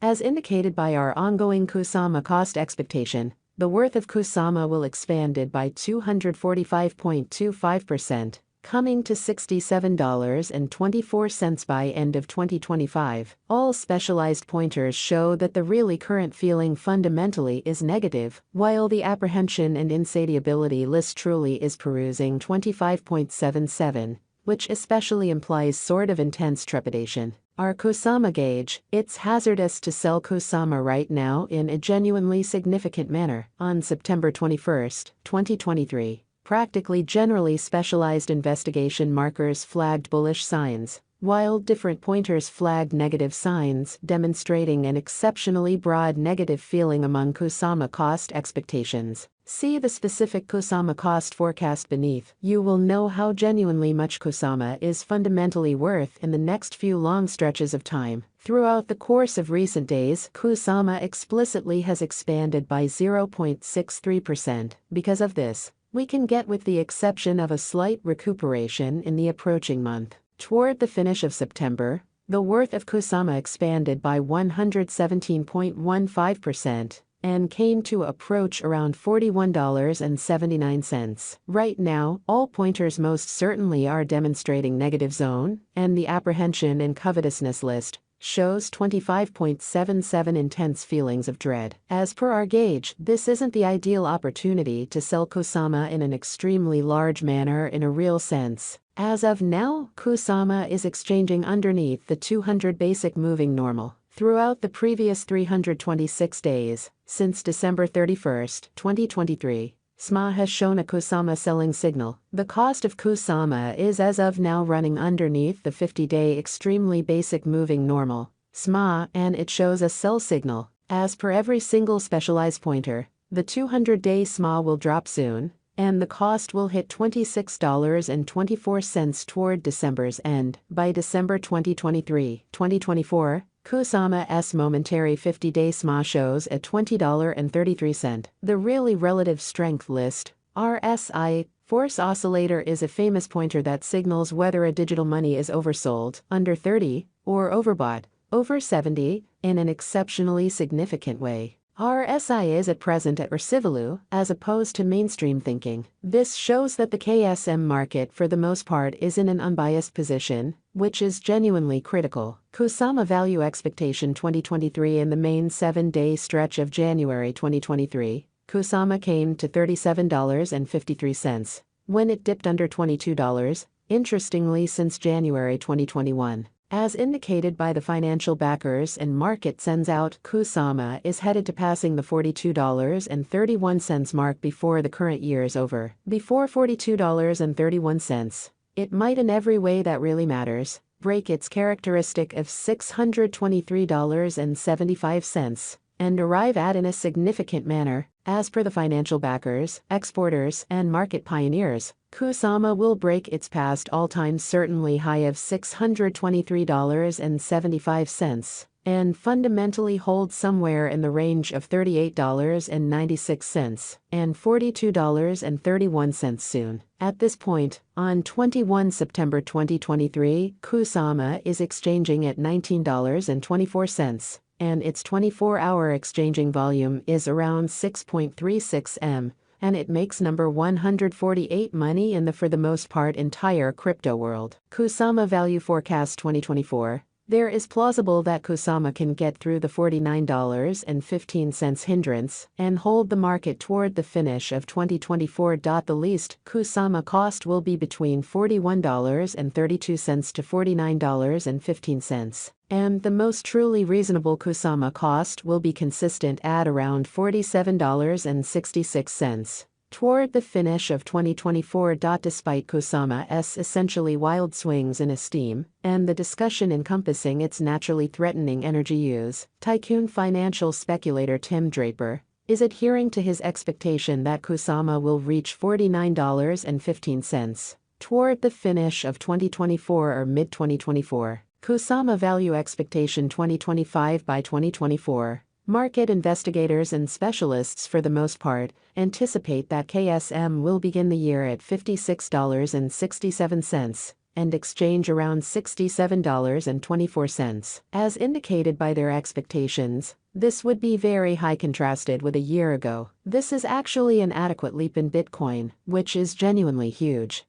As indicated by our ongoing Kusama cost expectation, the worth of Kusama will expanded by 245.25%, coming to $67.24 by end of 2025. All specialized pointers show that the really current feeling fundamentally is negative, while the apprehension and insatiability list truly is perusing 25.77, which especially implies sort of intense trepidation. Our Kusama gauge, it's hazardous to sell Kusama right now in a genuinely significant manner. On September 21, 2023, practically generally specialized investigation markers flagged bullish signs, while different pointers flagged negative signs, demonstrating an exceptionally broad negative feeling among Kusama cost expectations. See the specific Kusama cost forecast beneath. You will know how genuinely much Kusama is fundamentally worth in the next few long stretches of time. Throughout the course of recent days, Kusama explicitly has expanded by 0.63%. Because of this, we can get with the exception of a slight recuperation in the approaching month. Toward the finish of September, the worth of Kusama expanded by 117.15% and came to approach around $41.79. Right now, all pointers most certainly are demonstrating negative zone, and the apprehension and covetousness list shows 25.77 intense feelings of dread. As per our gauge, this isn't the ideal opportunity to sell Kusama in an extremely large manner in a real sense. As of now, Kusama is exchanging underneath the 200 basic moving normal. Throughout the previous 326 days, since December 31, 2023, SMA has shown a Kusama selling signal. The cost of Kusama is as of now running underneath the 50-day extremely basic moving normal, SMA, and it shows a sell signal. As per every single specialized pointer, the 200-day SMA will drop soon, and the cost will hit $26.24 toward December's end. By December 2023-2024, Kusama's momentary 50-day SMA shows at $20.33. The really relative strength list, RSI, Force Oscillator, is a famous pointer that signals whether a digital money is oversold, under 30, or overbought, over 70, in an exceptionally significant way. RSI is at present at Recivalu, as opposed to mainstream thinking. This shows that the KSM market for the most part is in an unbiased position, which is genuinely critical. Kusama value expectation 2023. In the main 7-day stretch of January 2023, Kusama came to $37.53, when it dipped under $22, interestingly since January 2021. As indicated by the financial backers and market sends out, Kusama is headed to passing the $42.31 mark before the current year is over. Before $42.31, it might in every way that really matters break its characteristic of $623.75 and arrive at in a significant manner. As per the financial backers, exporters, and market pioneers, Kusama will break its past all-time certainly high of $623.75 and fundamentally hold somewhere in the range of $38.96 and $42.31 soon. At this point, on 21 September 2023, Kusama is exchanging at $19.24. And its 24-hour exchanging volume is around 6.36 M, and it makes number 148 money in the for the most part entire crypto world. Kusama value forecast 2024. There is plausible that Kusama can get through the $49.15 hindrance and hold the market toward the finish of 2024. The least Kusama cost will be between $41.32 to $49.15. And the most truly reasonable Kusama cost will be consistent at around $47.66. Toward the finish of 2024. Despite Kusama's essentially wild swings in esteem, and the discussion encompassing its naturally threatening energy use, tycoon financial speculator Tim Draper is adhering to his expectation that Kusama will reach $49.15 toward the finish of 2024 or mid-2024. Kusama value expectation 2025 by 2024. Market investigators and specialists for the most part anticipate that KSM will begin the year at $56.67 and exchange around $67.24. As indicated by their expectations, this would be very high contrasted with a year ago. This is actually an adequate leap in Bitcoin, which is genuinely huge.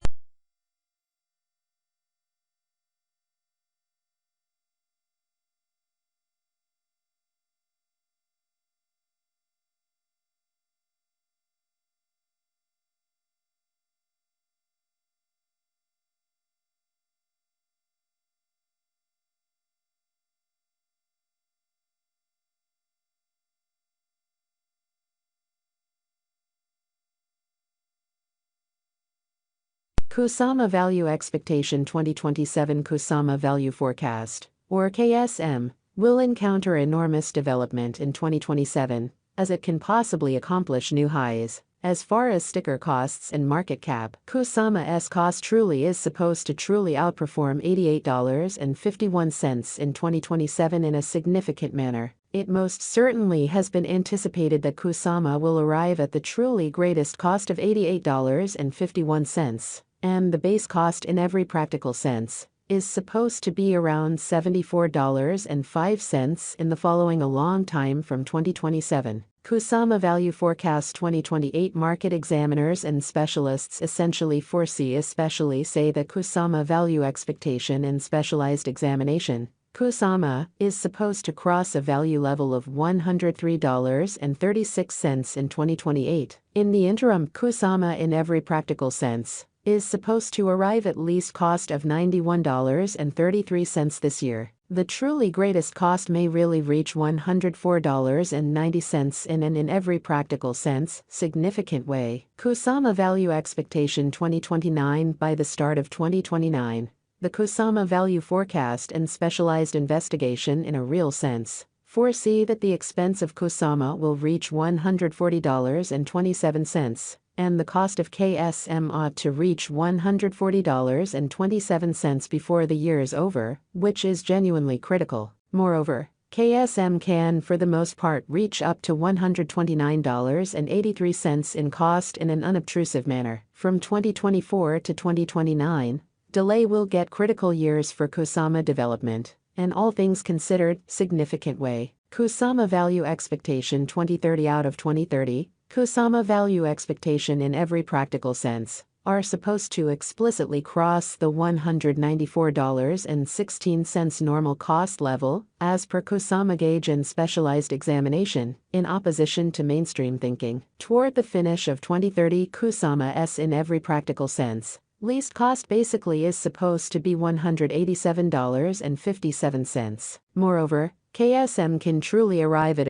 Kusama Value Expectation 2027 Kusama Value Forecast, or KSM, will encounter enormous development in 2027, as it can possibly accomplish new highs. As far as sticker costs and market cap, Kusama's cost truly is supposed to truly outperform $88.51 in 2027 in a significant manner. It most certainly has been anticipated that Kusama will arrive at the truly greatest cost of $88.51. And the base cost in every practical sense is supposed to be around $74.05 in the following a long time from 2027. Kusama Value Forecast 2028 Market examiners and specialists essentially especially say that Kusama Value Expectation in Specialized Examination, Kusama, is supposed to cross a value level of $103.36 in 2028. In the interim, Kusama in every practical sense is supposed to arrive at least cost of $91.33 this year. The truly greatest cost may really reach $104.90 in every practical sense, significant way. Kusama Value Expectation 2029 By the start of 2029, the Kusama Value Forecast and Specialized Investigation in a real sense foresee that the expense of Kusama will reach $140.27. And the cost of KSM ought to reach $140.27 before the year is over, which is genuinely critical. Moreover, KSM can for the most part reach up to $129.83 in cost in an unobtrusive manner. From 2024 to 2029, delay will get critical years for Kusama development, and all things considered, significant way. Kusama Value Expectation 2030 Out of 2030, Kusama Value Expectation in every practical sense are supposed to explicitly cross the $194.16 normal cost level, as per Kusama Gauge and Specialized Examination, in opposition to mainstream thinking. Toward the finish of 2030, Kusama's in every practical sense least cost basically is supposed to be $187.57. Moreover, KSM can truly arrive at